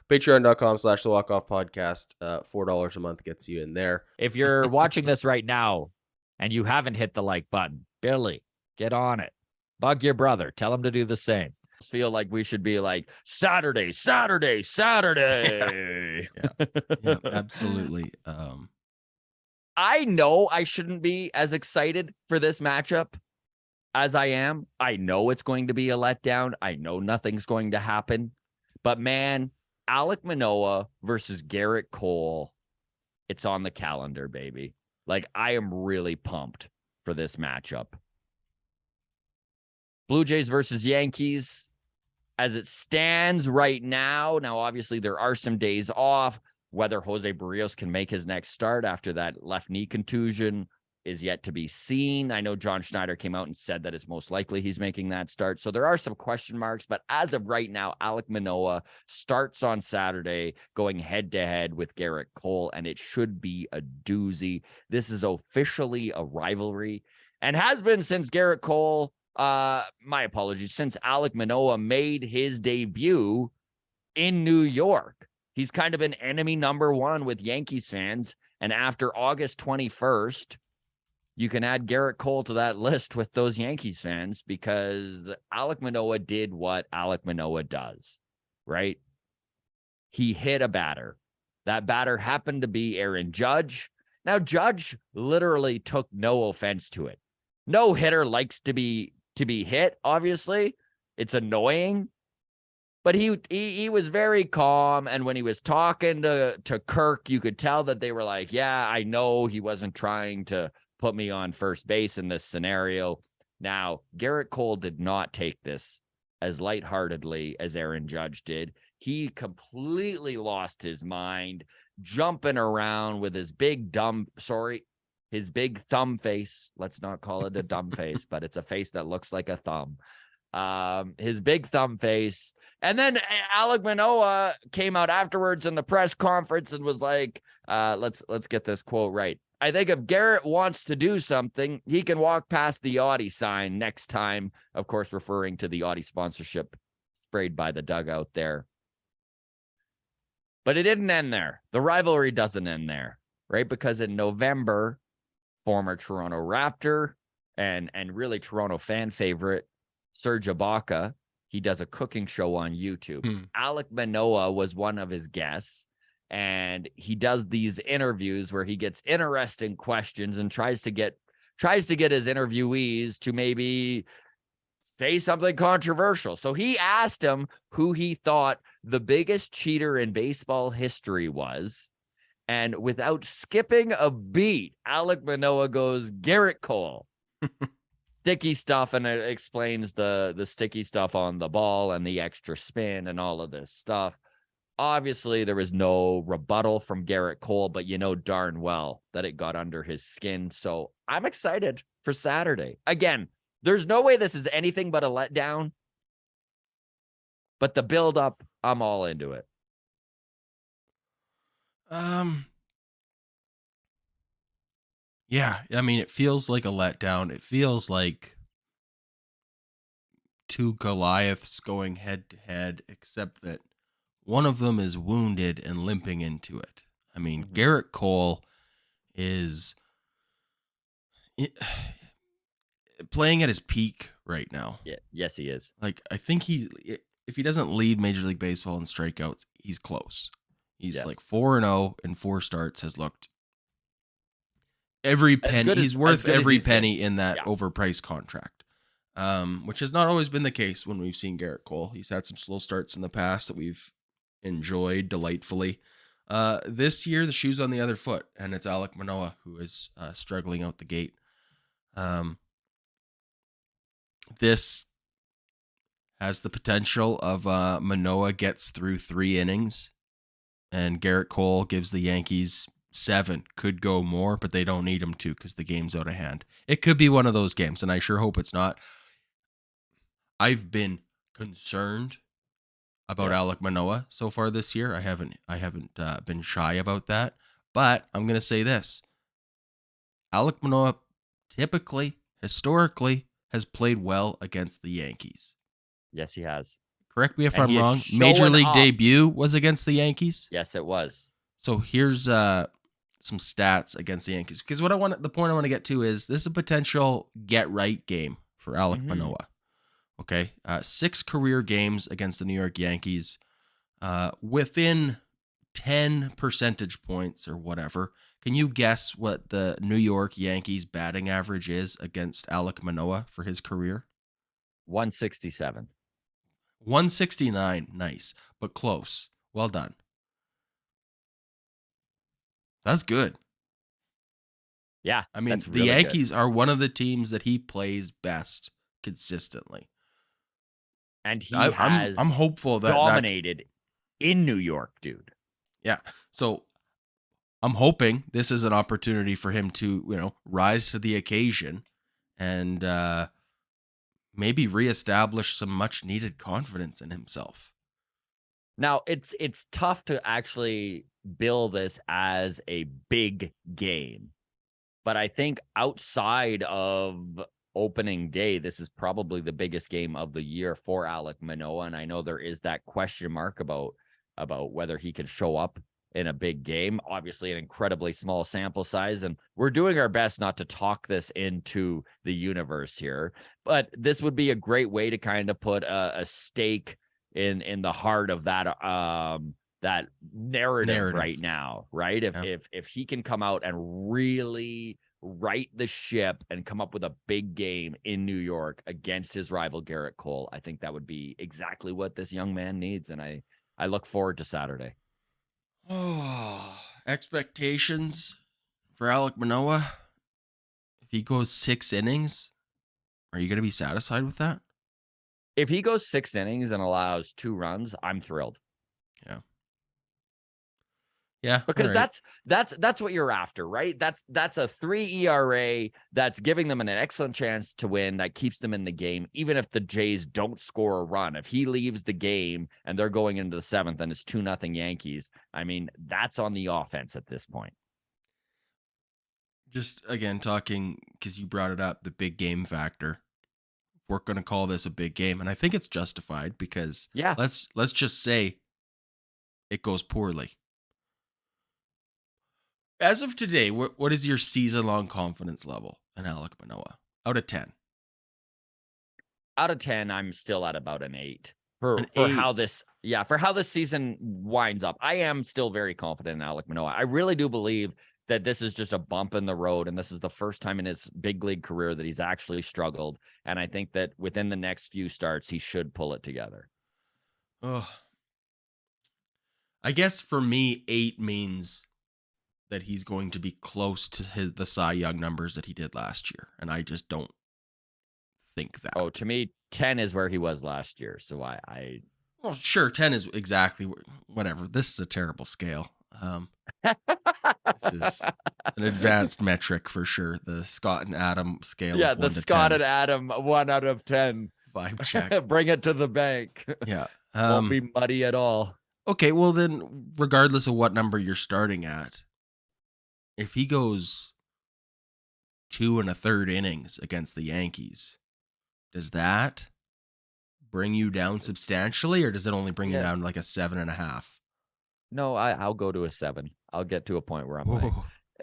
Patreon.com/the Walk Off Podcast. $4 a month gets you in there. If you're watching this right now and you haven't hit the like button, Billy, get on it. Bug your brother. Tell him to do the same. I feel like we should be like Saturday. Yeah, absolutely. I know I shouldn't be as excited for this matchup as I am. I know it's going to be a letdown. I know nothing's going to happen. But man, Alek Manoah versus Gerrit Cole, it's on the calendar, baby. Like, I am really pumped for this matchup. Blue Jays versus Yankees, as it stands right now. Now, obviously, there are some days off. Whether Jose Barrios can make his next start after that left knee contusion is yet to be seen. I know John Schneider came out and said that it's most likely he's making that start. So there are some question marks, but as of right now, Alek Manoah starts on Saturday going head-to-head with Gerrit Cole, and it should be a doozy. This is officially a rivalry and has been since Gerrit Cole, my apologies, since Alek Manoah made his debut in New York. He's kind of an enemy number one with Yankees fans, and after August 21st, you can add Gerrit Cole to that list with those Yankees fans because Alek Manoah did what Alek Manoah does, right? He hit a batter. That batter happened to be Aaron Judge. Now, Judge literally took no offense to it. No hitter likes to be hit, obviously. It's annoying. But he was very calm, and when he was talking to Kirk, you could tell that they were like, yeah, I know he wasn't trying to put me on first base in this scenario. Now, Gerrit Cole did not take this as lightheartedly as Aaron Judge did. He completely lost his mind, jumping around with his big thumb face. Let's not call it a dumb face, but it's a face that looks like a thumb. His big thumb face. And then Alek Manoah came out afterwards in the press conference and was like, let's get this quote right. I think if Gerrit wants to do something, he can walk past the Audi sign next time, of course, referring to the Audi sponsorship sprayed by the dugout there. But it didn't end there. The rivalry doesn't end there, right? Because in November, former Toronto Raptor and really Toronto fan favorite, Serge Ibaka, he does a cooking show on YouTube. Alek Manoah was one of his guests, and he does these interviews where he gets interesting questions and tries to get his interviewees to maybe say something controversial. So he asked him who he thought the biggest cheater in baseball history was, and without skipping a beat, Alek Manoah goes, Gerrit Cole. Sticky stuff, and it explains the sticky stuff on the ball and the extra spin and all of this stuff. Obviously, there was no rebuttal from Gerrit Cole, but you know darn well that it got under his skin. So I'm excited for Saturday. Again, there's no way this is anything but a letdown, but the build-up, I'm all into it. Yeah, I mean, it feels like a letdown. It feels like two Goliaths going head to head, except that one of them is wounded and limping into it. I mean, Gerrit Cole is playing at his peak right now. Yeah, yes, he is. Like, I think if he doesn't lead Major League Baseball in strikeouts, he's close. He's like 4-0 in 4 starts, has looked every penny. He's worth every penny in that overpriced contract, which has not always been the case when we've seen Gerrit Cole. He's had some slow starts in the past that we've enjoyed delightfully. This year, the shoe's on the other foot, and it's Alek Manoah who is struggling out the gate. This has the potential of Manoah gets through 3 innings, and Gerrit Cole gives the Yankees 7. Could go more, but they don't need him to because the game's out of hand. It could be one of those games, and I sure hope it's not. I've been concerned about Alek Manoah so far this year. I haven't been shy about that, but I'm going to say this. Alek Manoah typically, historically, has played well against the Yankees. Yes, he has. Correct me if And I'm he is wrong. Major showing League up. debut was against the Yankees. Yes, it was. So here's some stats against the Yankees. Because the point I want to get to is this is a potential get right game for Alek Mhm. Manoah. Okay, 6 career games against the New York Yankees, within 10 percentage points or whatever. Can you guess what the New York Yankees batting average is against Alek Manoah for his career? 167. 169. Nice, but close. Well done. That's good. Yeah, I mean, that's the really good. Yankees are one of the teams that he plays best consistently. And he I'm has hopeful that dominated in New York, dude. yeah. So I'm hoping this is an opportunity for him to rise to the occasion and maybe reestablish some much needed confidence in himself. Now, it's tough to actually bill this as a big game. But I think outside of opening day, this is probably the biggest game of the year for Alek Manoah. And I know there is that question mark about whether he can show up in a big game. Obviously, an incredibly small sample size. And we're doing our best not to talk this into the universe here. But this would be a great way to kind of put a stake in the heart of that narrative right now, right? If he can come out and really right the ship and come up with a big game in New York against his rival Gerrit Cole, I think that would be exactly what this young man needs. And I look forward to Saturday. Oh, expectations for Alek Manoah. If he goes 6 innings, are you going to be satisfied with that? If he goes 6 innings and allows 2 runs, I'm thrilled. Yeah. Yeah, because right. that's what you're after, right? That's a 3 ERA that's giving them an excellent chance to win, that keeps them in the game, even if the Jays don't score a run. If he leaves the game and they're going into the 7th and it's 2-0 Yankees, I mean, that's on the offense at this point. Just again talking because you brought it up, the big game factor. We're going to call this a big game, and I think it's justified because Yeah, let's just say it goes poorly. As of today, what is your season-long confidence level in Alek Manoah out of 10? out of 10, I'm still at about an 8 for An 8. how this season winds up. I am still very confident in Alek Manoah. I really do believe that this is just a bump in the road, and this is the first time in his big league career that he's actually struggled. And I think that within the next few starts, he should pull it together. Oh, I guess for me, 8 means that he's going to be close to the Cy Young numbers that he did last year, and I just don't think that. Oh, to me, 10 is where he was last year. So Well, sure, 10 is exactly whatever. This is a terrible scale. This is an advanced metric for sure. The Scott and Adam scale. Yeah, of the 1 to Scott 10. and Adam 1 out of 10 Vibe check. Bring it to the bank. Yeah. Won't be muddy at all. Okay, well then, regardless of what number you're starting at, if he goes 2 1/3 innings against the Yankees, does that bring you down substantially, or does it only bring you down like a 7.5? No, I'll go to a 7. I'll get to a point where I'm like,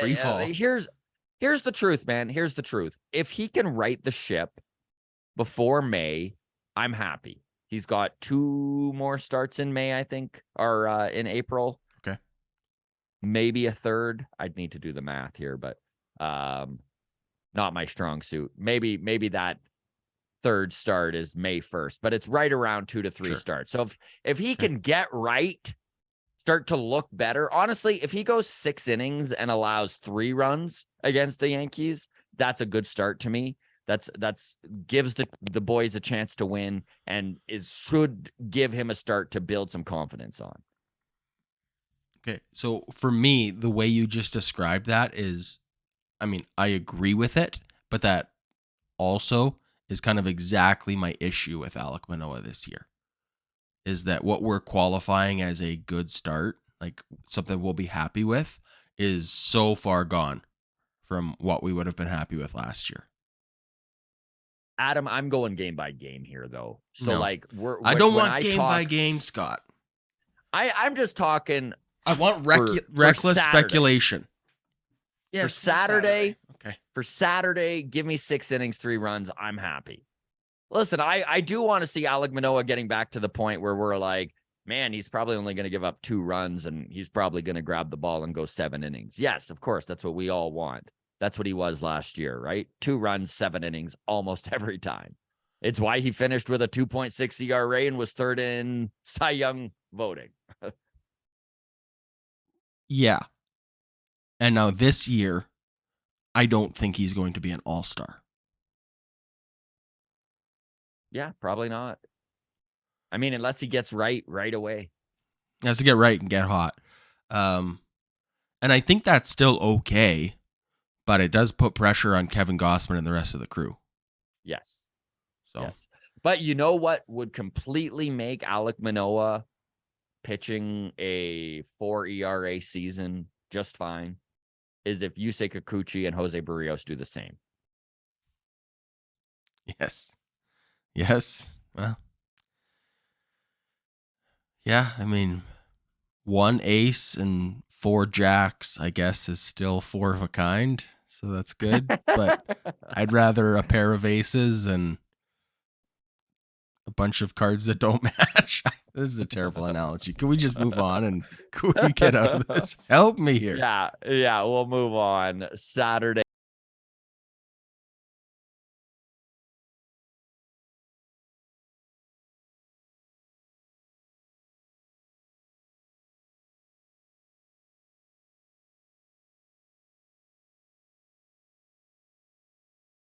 free fall. Here's the truth, man. Here's the truth. If he can right the ship before May, I'm happy. He's got 2 more starts in May, I think, or in April. Okay. Maybe a third. I'd need to do the math here, but not my strong suit. Maybe that third start is May 1st, but it's right around 2 to 3 starts. So if he can get right, start to look better. Honestly, if he goes 6 innings and allows 3 runs against the Yankees, that's a good start to me. That's gives the boys a chance to win and should give him a start to build some confidence on. Okay, so for me, the way you just described that is, I mean, I agree with it, but that also is kind of exactly my issue with Alek Manoah this year. Is that what we're qualifying as a good start, like something we'll be happy with, is so far gone from what we would have been happy with last year. Adam, I'm going game by game here, though. So No. like, I don't want game by game, Scott. I'm just talking. I want for reckless Saturday. speculation. Yes, For Saturday, Okay. for Saturday, give me 6 innings, 3 runs. I'm happy. Listen, I do want to see Alek Manoah getting back to the point where we're like, man, he's probably only going to give up 2 runs and he's probably going to grab the ball and go 7 innings. Yes, of course, that's what we all want. That's what he was last year, right? 2 runs, 7 innings almost every time. It's why he finished with a 2.6 ERA and was 3rd in Cy Young voting. Yeah. And now this year, I don't think he's going to be an all-star. Yeah, probably not. I mean, unless he gets right away. He has to get right and get hot. And I think that's still okay, but it does put pressure on Kevin Gossman and the rest of the crew. Yes. So Yes. But you know what would completely make Alek Manoah pitching a 4 ERA season just fine is if Yusei Kikuchi and Jose Barrios do the same. Yes. Yes. Well. Yeah, I mean, 1 ace and 4 jacks, I guess, is still 4 of a kind. So that's good. But I'd rather a pair of aces and a bunch of cards that don't match. This is a terrible analogy. Can we just move on and can we get out of this? Help me here. Yeah, we'll move on. Saturday